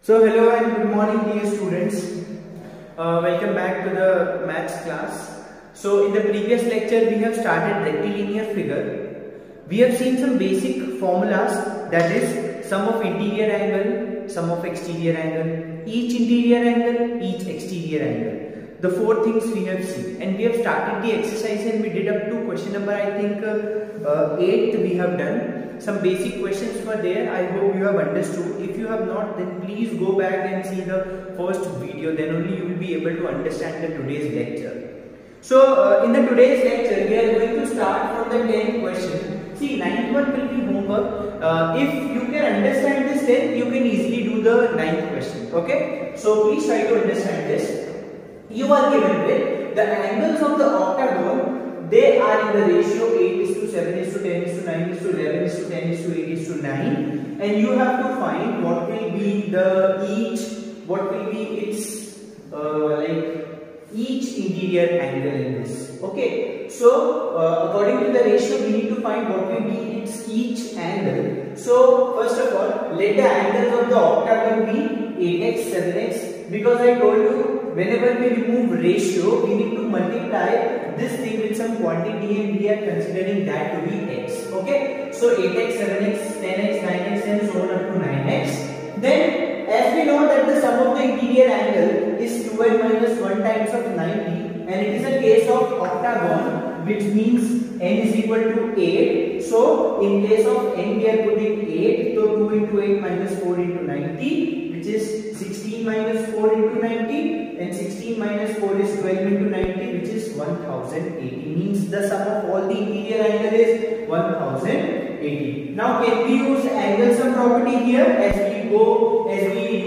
So hello and good morning dear students. Welcome back to the maths class. So in the previous lecture we have started rectilinear figure. We have seen some basic formulas, that is sum of interior angle, sum of exterior angle, each interior angle, each exterior angle. The four things we have seen, and we have started the exercise and we did up to question number I think 8 we have done. Some basic questions were there. I hope you have understood. If you have not, then please go back and see the first video, then only you will be able to understand the today's lecture. So in the today's lecture we are going to start from the 10th question. See, 9th one will be homework. If you can understand this 10th, you can easily do the 9th question. Okay, so please try to understand this. You are given with the angles of the octagon. They are in the ratio 8:7:10:9:11:10:9, and you have to find what will be its each interior angle in this. Okay, so according to the ratio we need to find what will be its each angle. So first of all, let the angles of the octagon be 8x, 7x, because I told you whenever we remove ratio we need to multiply this thing with some quantity and we are considering that to be x. Okay, so 8x, 7x, 10x, 9x and so on up to 9x. Then as we know that the sum of the interior angle is 2n minus 1 times of 90, and it is a case of octagon, which means n is equal to 8. So in place of n we are putting 8, so 2 into 8 minus 4 into 90, which is 16 minus 4 into 90, and 16 minus 4 is 12 into 90, which is 1080. Means the sum of all the interior angle is 1080. Now can we use angle sum property here as we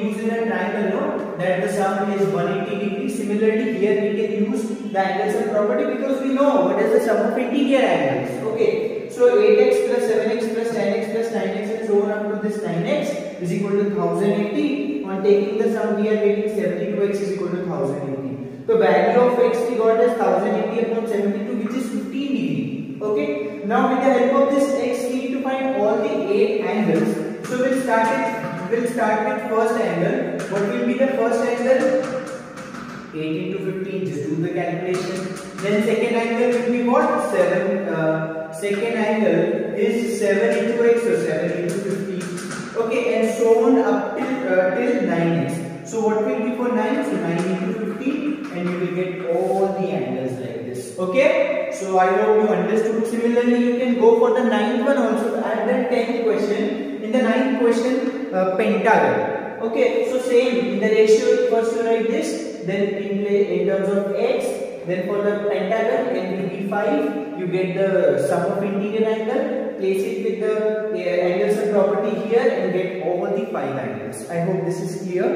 use in a triangle, no? That the sum is 180 degrees. Similarly here we can use the angle sum property because we know what is the sum of interior angles. Okay, so 8x plus 7x plus 10x plus 9x and so on up to this 9x is equal to 1080. On taking the sum we are getting 72x is equal to 1080. The value of x we got is 1080 upon 72, which is 15 degree. Okay, now with the help of this x we need to find all the 8 angles. So we'll start with first angle. What will be the first angle? 8 into 15, just do the calculation. Then second angle will be what? 7. Second angle is 7 into x, so 7 into 15. Okay, and so on up till 9x. So what will be for 9? So 9 into 15, and you will get all the angles like this. Okay, so I hope you understood. Similarly, you can go for the 9th one also at the 10th question. In the 9th question, pentagon. Okay, so same in the ratio. First you write this, then in terms of x. Then for the pentagon, n will be 5. You get the sum of interior angle. Place it with the angle sum property here and get all the 5 angles. I hope this is clear.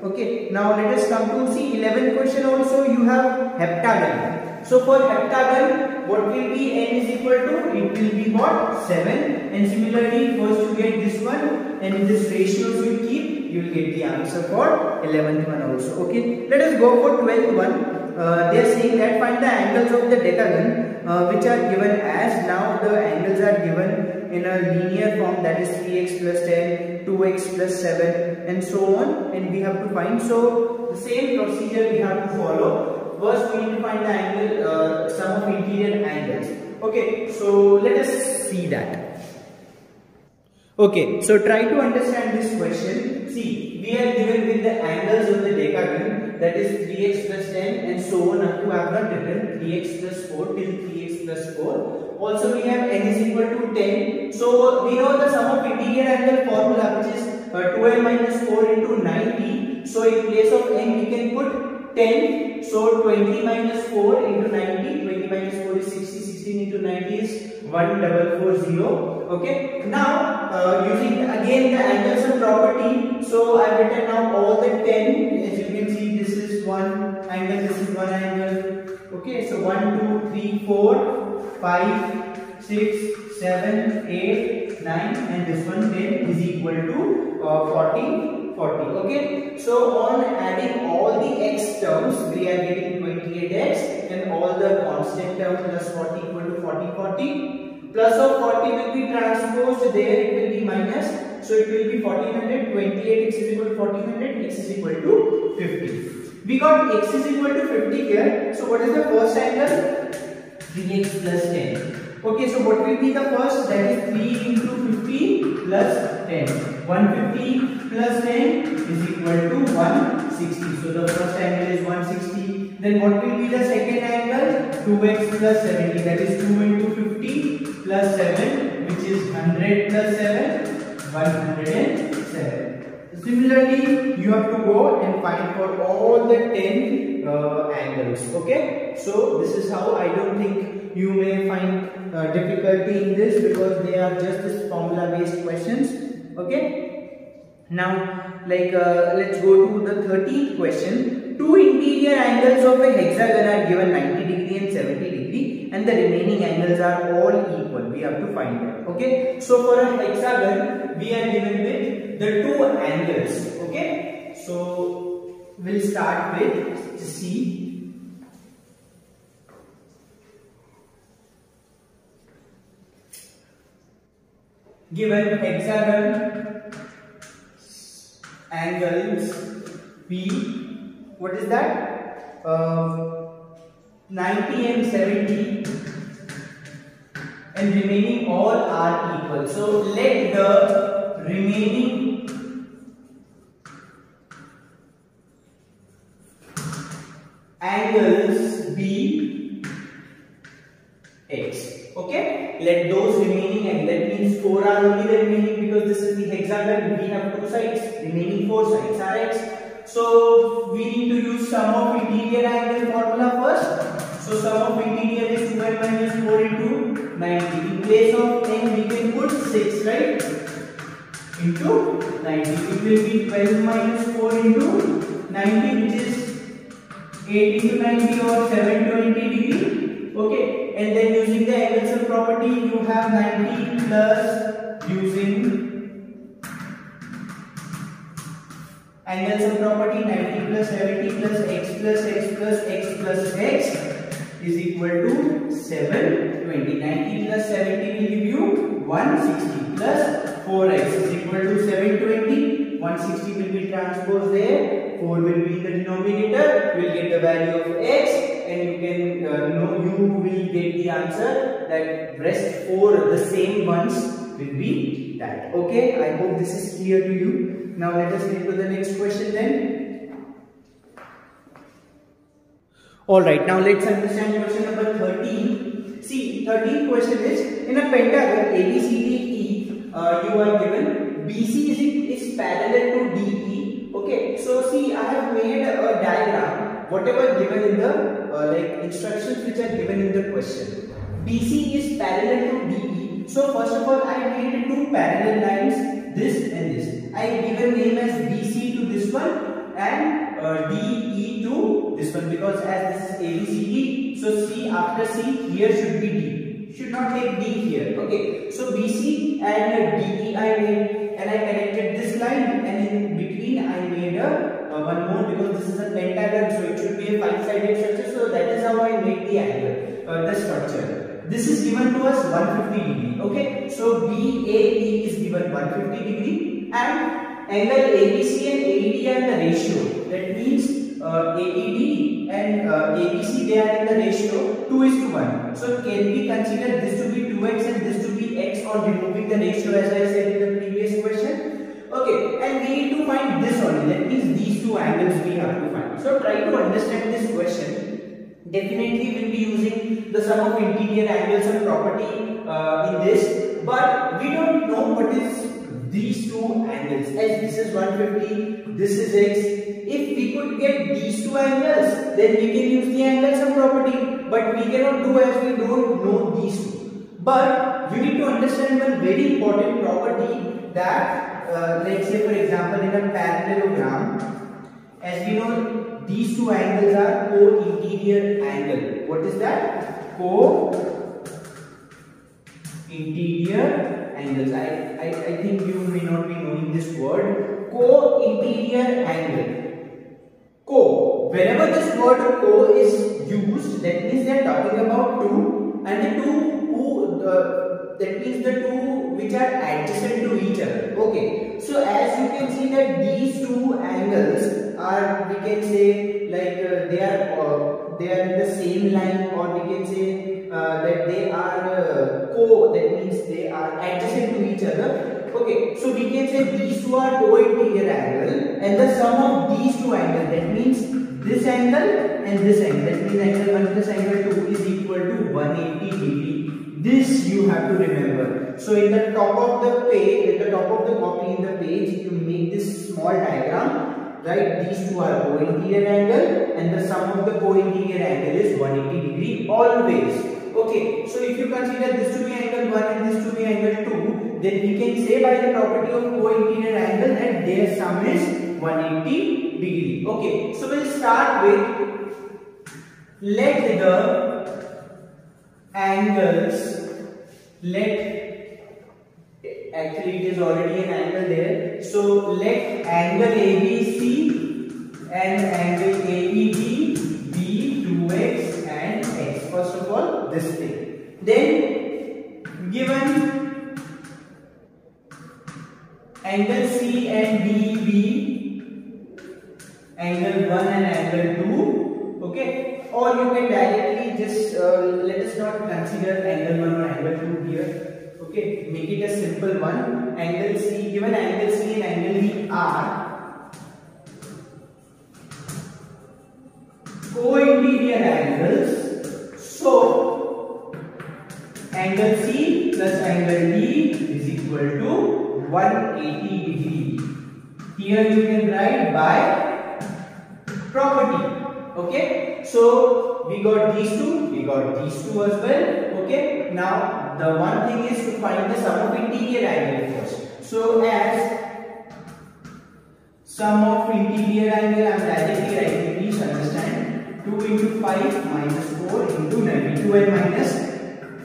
Okay, now let us come to see 11th question also. You have heptagon. So for heptagon, what will be n is equal to? It will be what? 7. And similarly, first you get this one, and in this ratios you keep, you will get the answer for 11th one also. Okay, let us go for 12th one. They are saying that find the angles of the decagon, which are given as, now the angles are given in a linear form, that is 3x plus 10, 2x plus 7 and so on, and we have to find. So the same procedure we have to follow. First we need to find the angle sum of interior angles. Okay, so let us see that. Okay, so try to understand this question. See, we are given with the angles of the decagon, that is 3x plus 10 and so on up to, I have not written 3x plus 4 till 3x plus 4. Also we have n is equal to 10. So we know the sum of interior angle formula, which is 12 minus 4 into 90. So in place of n we can put 10. So 20 minus 4 into 90. 20 minus 4 is 60. 16 into 90 is 1440. Okay, now using again the angle sum property, so I have written now all the 10. As you can see, this is one angle, this is one angle. Okay, so 1 2 3 4 5 6 7 8 9 and this one 10 is equal to 40. Okay, so on adding all the x terms we are getting 28x, and all the constant term plus 40 equal to 40. Plus of 40 will be transposed there, it will be minus, so it will be 1400. 28x is equal to 1400, x is equal to 50. We got x is equal to 50 here. So what is the first angle? 3x plus 10. Okay, so what will be the first? That is 3 into 50 plus 10. 150 plus 10 is equal to 160. So the first angle is 160. Then what will be the second angle? 2x plus 70. That is 2 into 50 plus 7, which is 100 plus 7, 107. Similarly, you have to go and find for all the 10 angles. Okay, so this is how. I don't think you may find difficulty in this because they are just this formula based questions. Okay, now let's go to the 13th question. Two interior angles of a hexagon are given 90 degree and 70 degree, and the remaining angles are all equal. We have to find them. Okay, so for a hexagon we are given with the two angles. Okay, so we'll start with C. Given hexagon angles P, what is that? 90 and 70, and remaining all are equal. So let the remaining angles be x. Okay, let those remaining, and that means 4 are only the remaining because this is the hexagon. We have two sides, remaining 4 sides are x. So we need to use sum of interior angle formula first. So sum of interior is 2n minus 4 into 90. In place of n we can put 6, right? Into 90. It will be 12 minus 4 into 90, which is 8 into 90 or 720 degree. Okay, and then using the angle sum property, you have 90 plus using angle sum property 90 plus 70 plus x plus x plus x plus x is equal to 720. 90 plus 70 will give you 160 plus 4x is equal to 720. 160 will be transposed there. 4 will be in the denominator. You will get the value of x, and you can you will get the answer that rest 4 the same ones will be that. Okay, I hope this is clear to you. Now let us get to the next question then. Alright, now let's understand question number 13. See, 13th question is, in a pentagon ABCDE, you are given BC is parallel to DE. Okay, so see, I have made a diagram, whatever given in the instructions which are given in the question. BC is parallel to DE. So first of all, I made two parallel lines, this and this. I given name as BC to this one and DE to this one, because as this is ABCD, so C after C here should be D. Should not take D here. Okay, so BC and DE I made, and I connected this line, and in between I made one more, because this is a pentagon, so it should be a 5-sided structure. So that is how I made the angle, the structure. This is given to us 150 degree. Okay, so BAE is given 150 degree, and angle ABC and AED are in the ratio. That means AED and ABC, they are in the ratio 2:1. So can we consider this to be 2x and this to be x on removing the ratio, as I said in the previous question? Okay, and we need to find this only. That means these two angles we have to find. So try to understand this question. Definitely we'll be using the sum of interior angles and property in this, but we don't know what is these two angles. As this is 150, this is x. If we could get these two angles, then we can use the angle sum property, but we cannot do as we don't know these two. But we need to understand one very important property, that let's say for example in a parallelogram, as we know these two angles are co-interior angle. What is that? Co-interior angles. I think you may not be knowing this word. Co-interior angle. Co. Whenever this word co is used, that means they are talking about two, and the two who that means the two which are adjacent to each other. Okay. So as you can see that these two angles they are in the same line, or we can say that they are that means they are adjacent to each other. Okay, so we can say these two are co-interior angle, and the sum of these two angles, that means this angle and this angle, that means angle 1 plus angle 2 is equal to 180 degree. This you have to remember. So in the top of the page, at the top of the copy in the page, you make this small diagram, right? These two are co-interior angle, and the sum of the co-interior angle is 180 degree always. Okay, so if you consider this to be angle 1 and this to be angle 2, then we can say by the property of co-interior angle that their sum is 180 degree. Okay, so we'll start with, let the angles, actually it is already an angle there, so let angle ABC and angle AEB be 2x and x. First of all, this thing. Then given angle C and D be angle 1 and angle 2. Okay, or you can directly just let us not consider angle 1 or angle 2 here. Okay, make it a simple one. Angle C, given angle C and angle D are co-interior angles. So angle C plus angle D is equal to 180 degree. Here you can write by property. Okay, so we got these two as well. Okay, now the one thing is to find the sum of interior angle first. So as sum of interior angle, I am directly writing, please understand, 2 into 5 minus 4 into 90, 2 and minus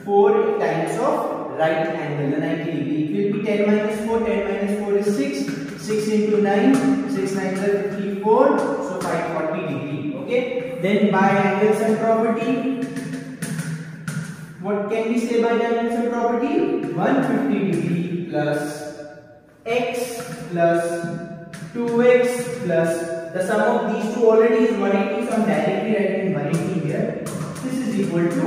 4 times of right angle, the 90 degree. It will be 10 minus 4, 10 minus 4 is 6, 6 into 9, 6 9 is 54, so 540 degree. Okay, then by angle sum property, what can we say by the angle sum property? 150 degree plus x plus 2x plus the sum of these two already is 180, so I am directly writing 180 here. This is equal to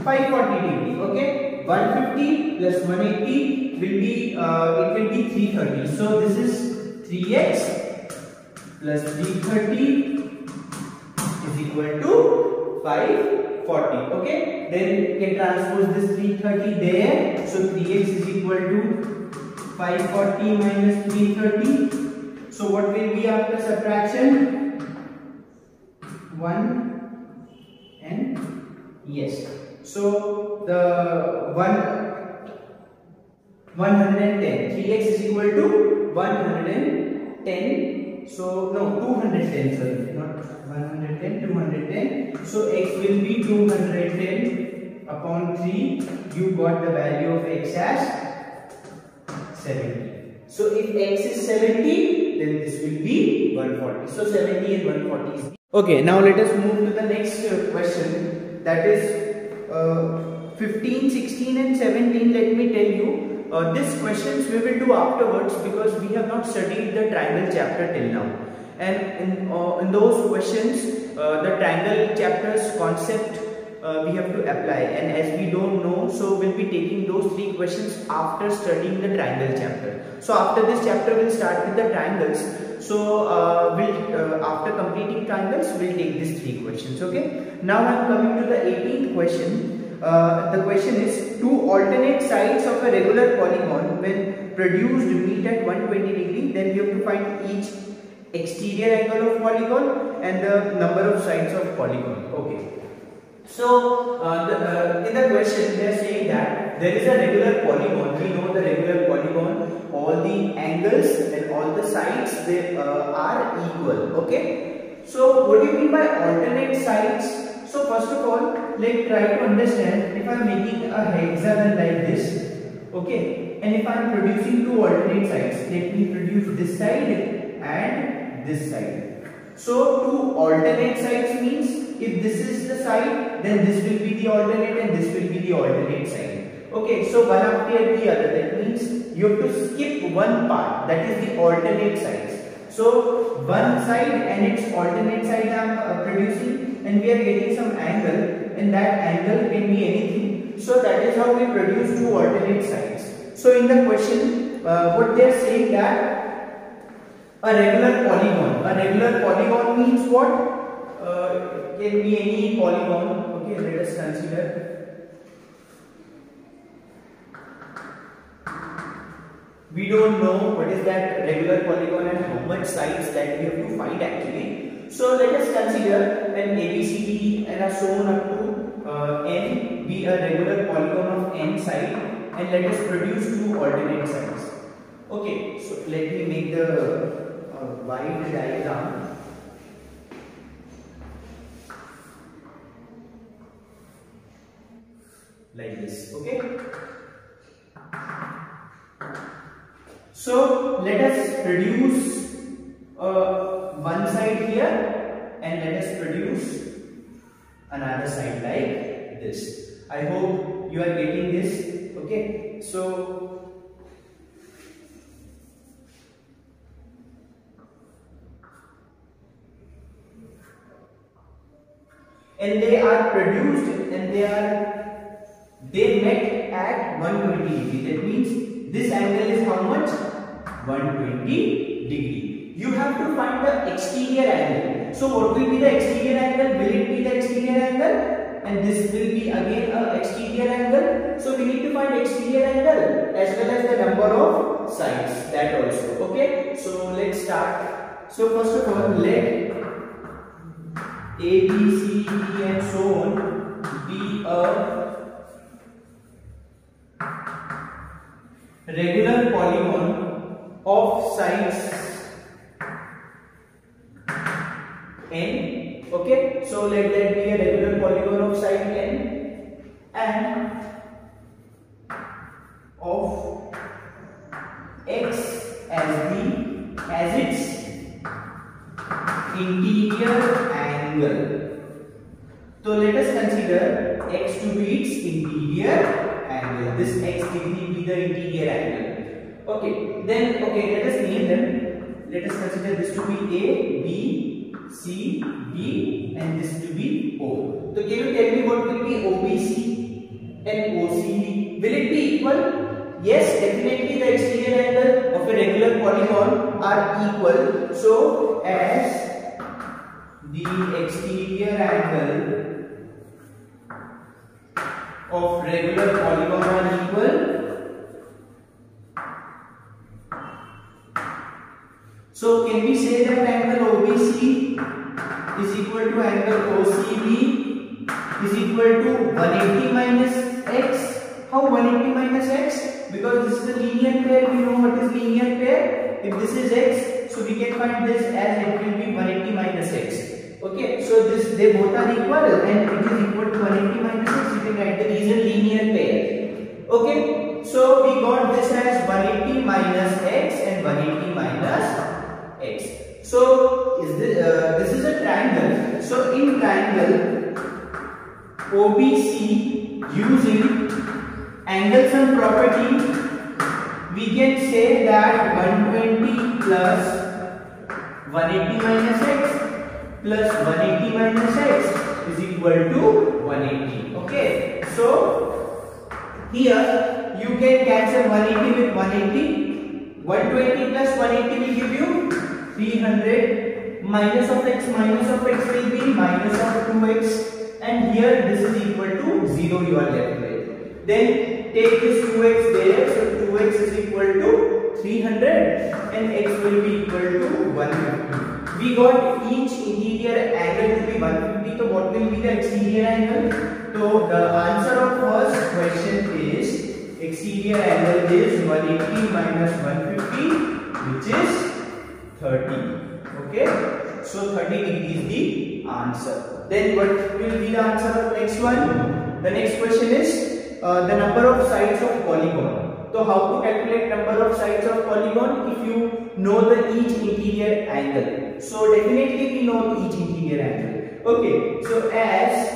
540 degree. Okay, 150 plus 180 will be it will be 330. So this is 3x plus 330 is equal to 540. Okay, then you can transpose this 330 there. So 3x is equal to 540 minus 330. So what will be after subtraction? 1 and yes. So the 110. 3x is equal to 110. So no, 210. Sorry, not 110. 210. So x will be 210 upon 3. You got the value of x as 70. So if x is 70, then this will be 140. So 70 and 140 is. Okay, now let us move to the next question, that is 15, 16 and 17. Let me tell you, these questions we will do afterwards because we have not studied the triangle chapter till now. And in those questions, the triangle chapter's concept we have to apply, and as we don't know, so we'll be taking those 3 questions after studying the triangle chapter. So after this chapter we'll start with the triangles. So after completing triangles we'll take these 3 questions. Okay, now I'm coming to the 18th question. The question is, two alternate sides of a regular polygon when produced meet at 120 degree, then we have to find each exterior angle of polygon and the number of sides of polygon. Okay. So in the question they are saying that there is a regular polygon. We know the regular polygon, all the angles and all the sides, they are equal. Okay. So what do you mean by alternate sides? So first of all, let's try to understand. If I am making a hexagon like this, okay, and if I am producing two alternate sides, let me produce this side and this side. So two alternate sides means if this is the side, then this will be the alternate and this will be the alternate side. Okay, so one after the other, that means you have to skip one part, that is the alternate sides. So one side and its alternate side I am producing, and we are getting some angle, and that angle can be anything. So that is how we produce two alternate sides. So in the question, what they are saying that a regular polygon. A regular polygon means what? Can be any polygon. Okay, let us consider. We don't know what is that regular polygon and how much sides that we have to find actually. So let us consider an ABCD and so on up to n be a regular polygon of n side, and let us produce two alternate sides. Okay, so let me make the wide diagram. Like this, okay? So let us produce one side here, and let us produce another side like this. I hope you are getting this, okay? So and they are produced, and they met at 120 degree. That means this angle is how much? 120 degree. You have to find the exterior angle. So what will be the exterior angle? Will it be the exterior angle? And this will be again a exterior angle. So we need to find exterior angle as well as the number of sides, that also. Okay. So let's start. So first of all, let A, B, C, D and so on be a regular polygon of sides n. Okay, so let that be a regular polygon of side n and of x as its interior angle. So let us consider x to be its interior angle. This x degree be the interior angle. Okay, then let us name them. Let us consider this to be A, B, C, D, and this to be O. So can you tell me what will be OBC and OCD? Will it be equal? Yes, definitely the exterior angle of a regular polygon are equal. So as the exterior angle of regular polygon are equal, so can we say that angle OBC is equal to angle OCB is equal to 180 minus x? How 180 minus x? Because this is a linear pair. We know what is linear pair. If this is x, so we can find this as it will be 180 minus x. Okay, so they both are equal, and it is equal to 180 minus x. You can write the reason linear pair. Okay, so we got this as 180 minus x and 180 minus x. So this is a triangle. So in triangle OBC, using angle sum property, we can say that 120 plus 180 minus x plus 180 minus x is equal to 180. Okay, so here you can cancel 180 with 180. 120 plus 180 will give you 300. Minus of x will be minus of 2x, and here this is equal to 0 you are left with. Then take this 2x there, so 2x is equal to 300 and x will be equal to 150. We got each interior angle to be 150, so what will be the exterior angle? So the answer of first question is exterior angle is 180 minus 150, which is 30. Okay, so 30 degree is the answer. Then what will be the answer of next one? The next question is the number of sides of polygon. So how to calculate number of sides of polygon if you know the each interior angle? So definitely we know each interior angle. Okay, so as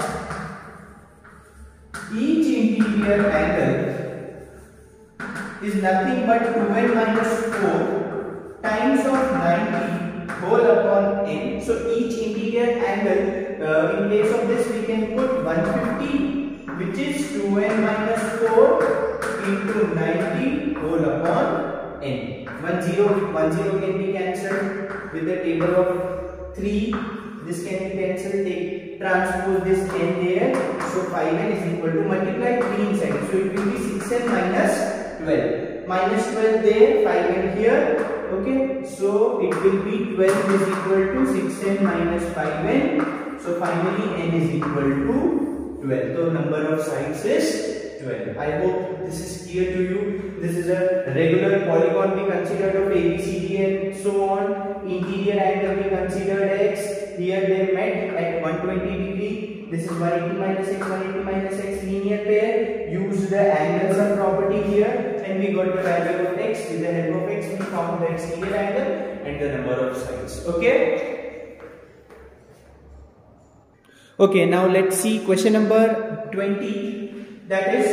each interior angle is nothing but 12 minus 4 times of 90 whole upon n. So each interior angle, in place of this we can put 150, which is 2n minus 4 into 90 whole upon n. 1 0 can be cancelled with the table of 3. This can be cancelled. Take transpose this n there. So 5n is equal to, multiply 3 inside. So it will be 6n minus 12. Minus 12 there, 5n here. Okay. So it will be 12 is equal to 6n minus 5n. So finally n is equal to 12. So number of sides is 12. I hope this is clear to you. This is a regular polygon we considered of ABCD and so on. Interior angle we considered x. Here they met at 120 degree. This is 180 minus x, 180 minus x, linear pair. Use the angle sum property here and we got the value of x. With the help of x we found the exterior angle and the number of sides. Okay. Okay, now let's see question number 20. That is,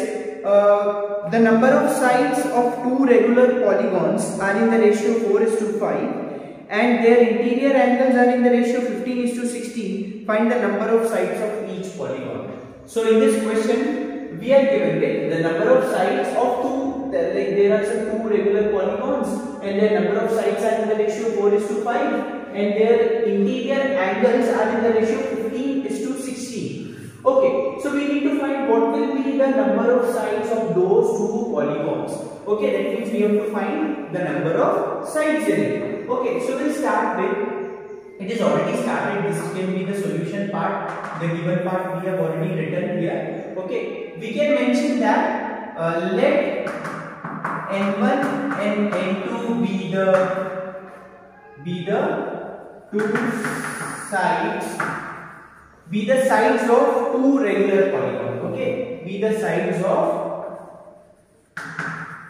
the number of sides of two regular polygons are in the ratio 4:5 and their interior angles are in the ratio 15:16. Find the number of sides of each polygon. So in this question we are given the number of sides of two, like there are some two regular polygons and their number of sides are in the ratio 4:5 and their interior angles are in the ratio 15:16. Okay, so we need to find what will be the number of sides of those two polygons. Okay, that means we have to find the number of sides in it. Okay, so we'll start with, it is already started, this can be the solution part, the given part we have already written here. Okay, we can mention that let n1 and n2 be the sides of two regular polygons. Okay, be the sides of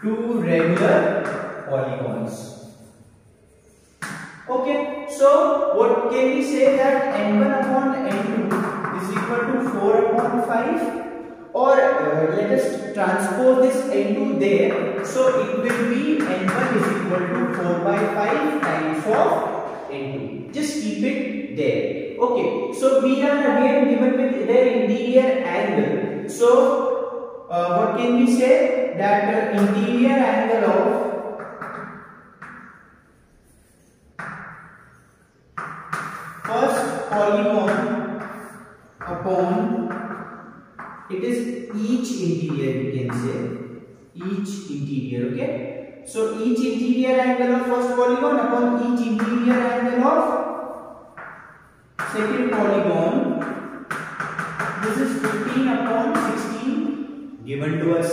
two regular polygons. Okay, so what can we say, that n1 upon n2 is equal to 4 upon 5, or let us transpose this n2 there. So it will be n1 is equal to 4 by 5 times of n2. Just keep it there. Okay, so we are again given with their interior angle. So what can we say, that interior angle of first polygon upon, it is each interior, we can say each interior. Okay, so each interior angle of first polygon upon each interior angle of second polygon. This is 15 upon 16 given to us.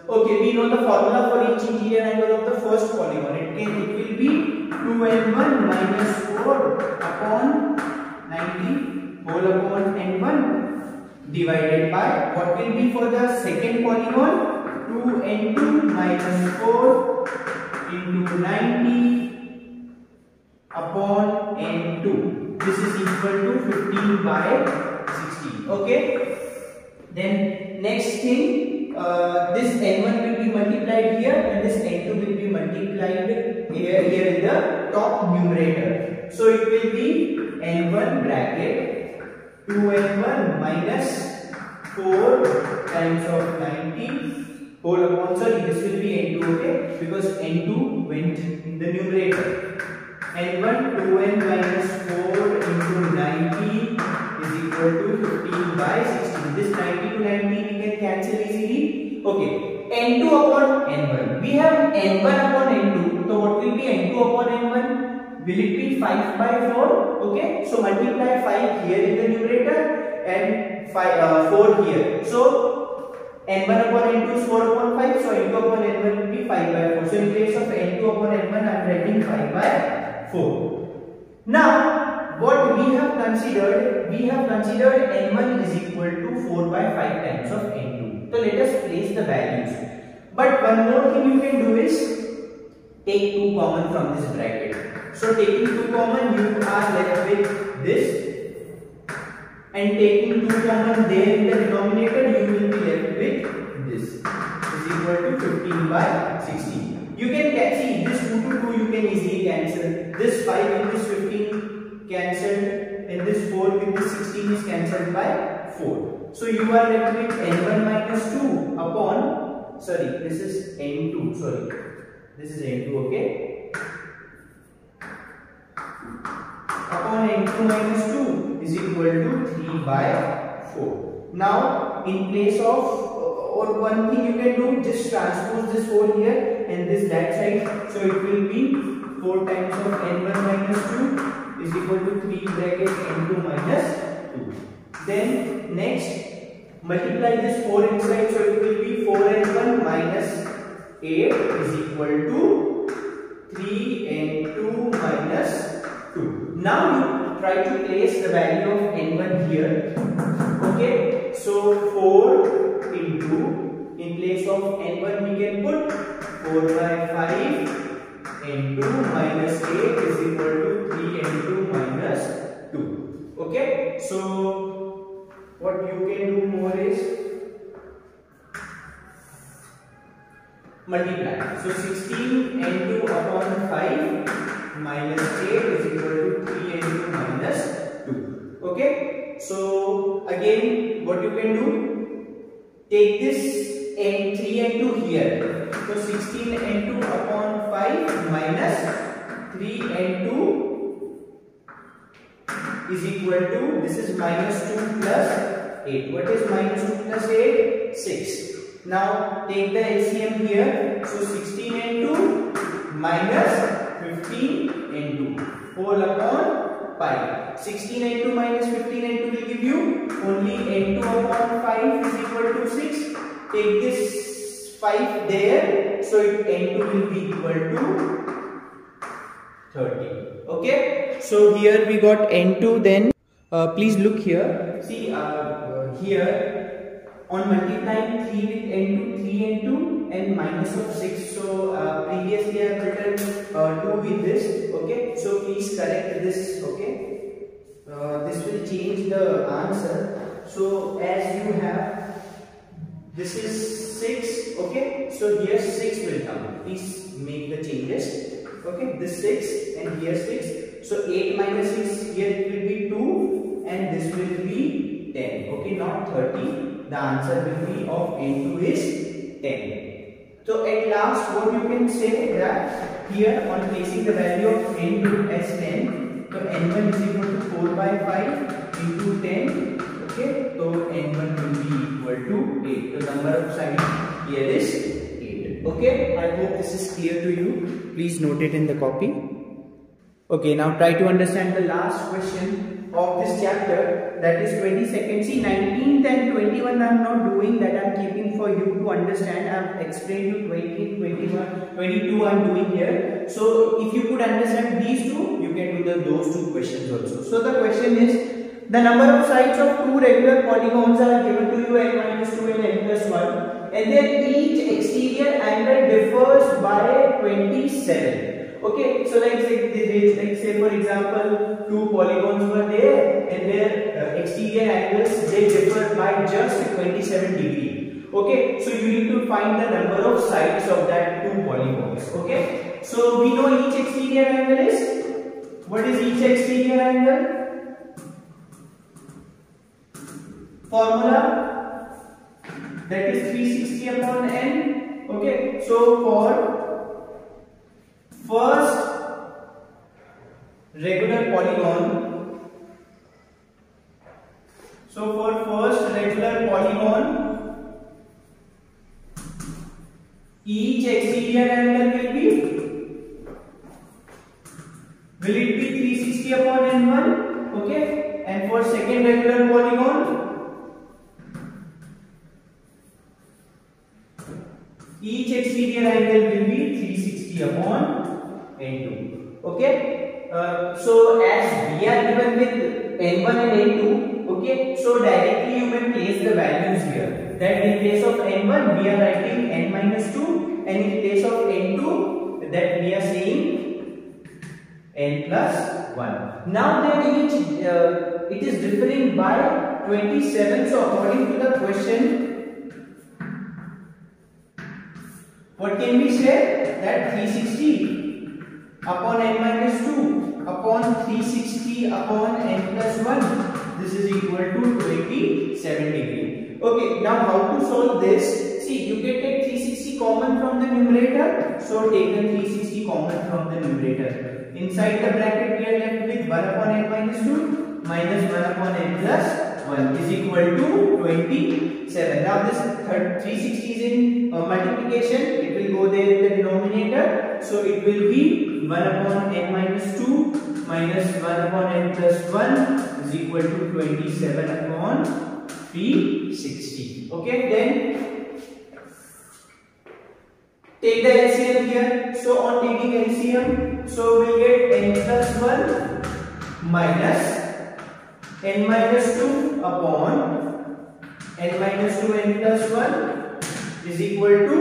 Okay, we know the formula for each interior angle of the first polygon. It will be 2n1 minus 4 upon 90 whole upon n1 divided by, what will be for the second polygon, 2n2 minus 4 into 90 upon n2. This is equal to 15 by 16. Okay. Then next thing, this n1 will be multiplied here and this n2 will be multiplied here in the top numerator. So it will be n1 bracket 2n1 minus 4 times of 90 whole upon, sorry, this will be n2, okay, because n2 went in the numerator. n1 2n minus 4 into 90 is equal to 15 by 16. This 90 to 90 we can cancel easily. Okay, n2 upon n1. We have n1 upon n2. So what will be n2 upon n1? Will it be 5 by 4? Okay, so multiply 5 here in the numerator and 4 here. So n1 upon n2 is 4 upon 5. So n2 upon n1 will be 5 by 4. So in place of n2 upon n1, I am writing 5 by 4. Now, what we have considered n1 is equal to 4 by 5 times of n2. So let us place the values. But one more thing you can do is take 2 common from this bracket. So taking 2 common, you are left with this, and taking 2 common there in the denominator, you will be left with this. Is equal to 15 by 16. You can see this 2 to 2 you can easily cancel. This 5 with this 15 cancelled, and this 4 with this 16 is cancelled by 4. So you are left with n1 minus 2 upon, sorry, this is n2, sorry, this is n2, okay, upon n2 minus 2 is equal to 3 by 4. Now in place of, or one thing you can do, just transpose this 4 here and this that side, so it will be 4 times of n1 minus 2 is equal to 3 bracket n2 minus 2. Then next multiply this 4 inside, so it will be 4n1 minus 8 is equal to 3n2 minus 2. Now you try to place the value of n1 here. Okay, so 4 into, in place of n1 we can put 4 by 5 n2 minus 8 is equal to 3n2 minus 2. Okay, so what you can do more is multiply. So 16 n2 upon 5 minus 8 is equal to 3 n2 minus 2. Okay, so again what you can do, take this n 3 n2 here. So 16 n2 upon 5 minus 3 n2 is equal to, this is minus 2 plus 8. What is minus 2 plus 8? 6. Now take the LCM here. So 16 n2 minus 15 n2 whole upon 5. 16 n2 minus 15 n2 will give you only n2 upon 5 is equal to 6. Take this 5 there, so n2 will be equal to 30. Okay, so here we got n2. Then please look here. See here on multiplying 3 with n2, 3n2 and minus of 6. So previously I have written 2 with this. Okay, so please correct this. Okay, this will change the answer. So as you have, this is 6. Okay, so here 6 will come. Please make the changes. Okay, this 6 and here 6. So 8 minus 6, here it will be 2 and this will be 10. Okay, not 30. The answer will be of n2 is 10. So at last what you can say that here on placing the value of n2 as 10, so n1 is equal to 4 by 5 into 10. Okay, so n1 will be equal to 8. The number of sides here is 8. Okay, I hope this is clear to you. Please note it in the copy. Okay, now try to understand the last question of this chapter, that is 22nd. See, 19th and 21 I am not doing that, I am keeping for you to understand. I have explained you 20, 21, 22 I am doing here. So if you could understand these two, you can do those two questions also. So the question is, the number of sides of two regular polygons are given to you, n minus 2 and n plus 1, and then each exterior angle differs by 27. Okay, so like say for example, two polygons were there and their exterior angles they differ by just 27 degree. Okay, so you need to find the number of sides of that two polygons. Okay, so we know each exterior angle is, what is each exterior angle? Formula, that is 360 upon n. Okay, so for first regular polygon, so for first regular polygon, each exterior angle will it be 360 upon n1? Okay, and for second regular polygon, each exterior angle will be 360 upon n2. Okay, so as we are given with n1 and n2, okay, so directly you can place the values here. That in place of n1 we are writing n minus 2, and in place of n2 that we are saying n plus 1. Now then each it is differing by 27. So according to the question, What can we say? That 360 upon n minus 2 upon 360 upon n plus 1. This is equal to 27 degree. Okay, now how to solve this? See, you can take 360 common from the numerator. So take the 360 common from the numerator. Inside the bracket we are left with 1 upon n minus 2 minus 1 upon n plus 1 is equal to 27. Now this 360 is in multiplication. It will go there in the denominator. So it will be 1 upon n minus 2 minus 1 upon n plus 1 is equal to 27 upon 360. Okay, then take the LCM here. So on taking LCM, so we'll get n plus 1 minus n minus 2 upon n minus 2 n plus 1 is equal to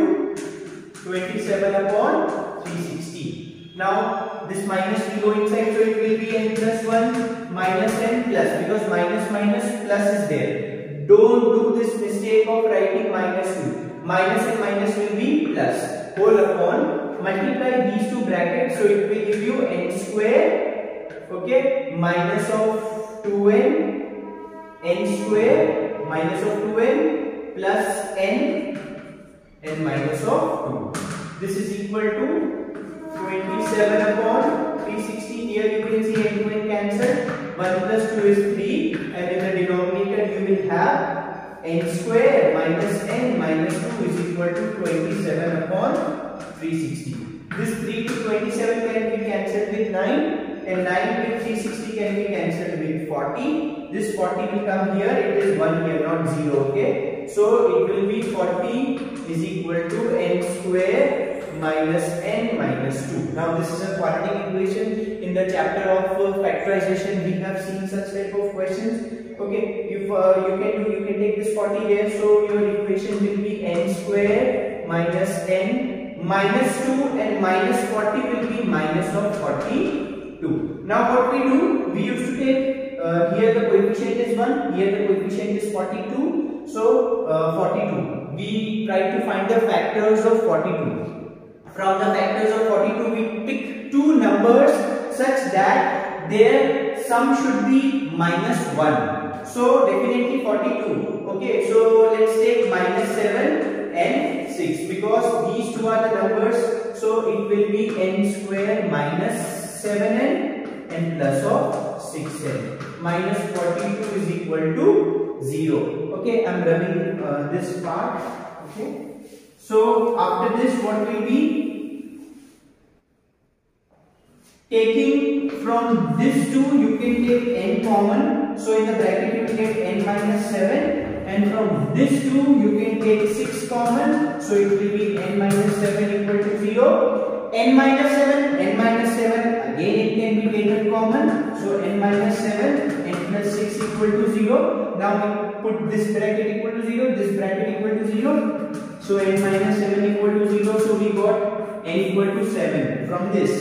27 upon 360. Now this minus will go inside, so it will be n plus 1 minus n plus, because minus minus plus is there. Don't do this mistake of writing minus 2. Minus and minus will be plus. Whole upon, multiply these two brackets, so it will give you n square, okay, minus of 2n, n square minus of 2n plus n and minus of 2. This is equal to 27 upon 360. Here you can see n to n cancelled. 1 plus 2 is 3, and in the denominator you will have n square minus n minus 2 is equal to 27 upon 360. This 3 to 27 can be cancelled with 9, and 9 with 360 can be cancelled with 40. This 40 will come here. It is 1 here, not 0. Okay, so it will be 40 is equal to n square minus n minus 2. Now this is a quadratic equation. In the chapter of factorization we have seen such type of questions. Okay, if you can take this 40 here, so your equation will be n square minus n minus 2, and minus 40 will be minus of 42. Now what we do, we used to take here the coefficient is 1, here the coefficient is 42, so 42. We try to find the factors of 42. From the factors of 42, we pick two numbers such that their sum should be minus 1. So definitely 42. Okay, so let's take minus 7 and 6, because these two are the numbers. So it will be n square minus 7n and plus of 6n. Minus 42 is equal to 0. Okay, I'm rubbing this part. Okay, so after this, what will be? Taking from this 2, you can take n common. So in the bracket you will get n minus 7, and from this 2 you can take 6 common. So it will be n minus 7 equal to 0. N minus 7, n minus 7, again it can be taken common. So n minus 7, n plus 6 equal to 0. Now we put this bracket equal to 0, this bracket equal to 0. So n minus 7 equal to 0. So we got n equal to 7 from this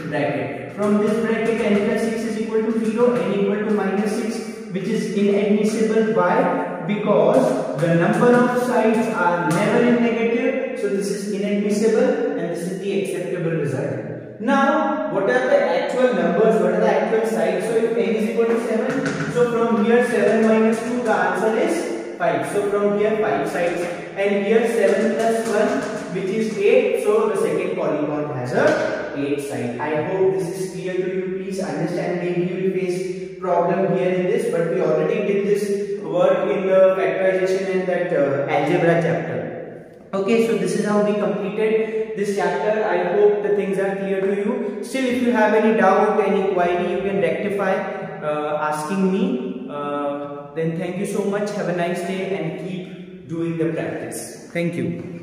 bracket. From this bracket, n plus 6 is equal to 0, n equal to minus 6, which is inadmissible. Why? Because the number of sides are never in negative. So this is inadmissible, and this is the acceptable result. Now, what are the actual numbers? What are the actual sides? So if n is equal to 7, so from here 7 minus 2, the answer is 5. So from here 5 sides, and here 7 plus 1, which is 8. So the second polygon has a 8 side. I hope this is clear to you. Please understand. Maybe you will face problem here in this, but we already did this work in the factorization and that algebra chapter. Okay, so this is how we completed this chapter. I hope the things are clear to you. Still, if you have any doubt, any query, you can rectify asking me. Then thank you so much. Have a nice day and keep doing the practice. Thank you.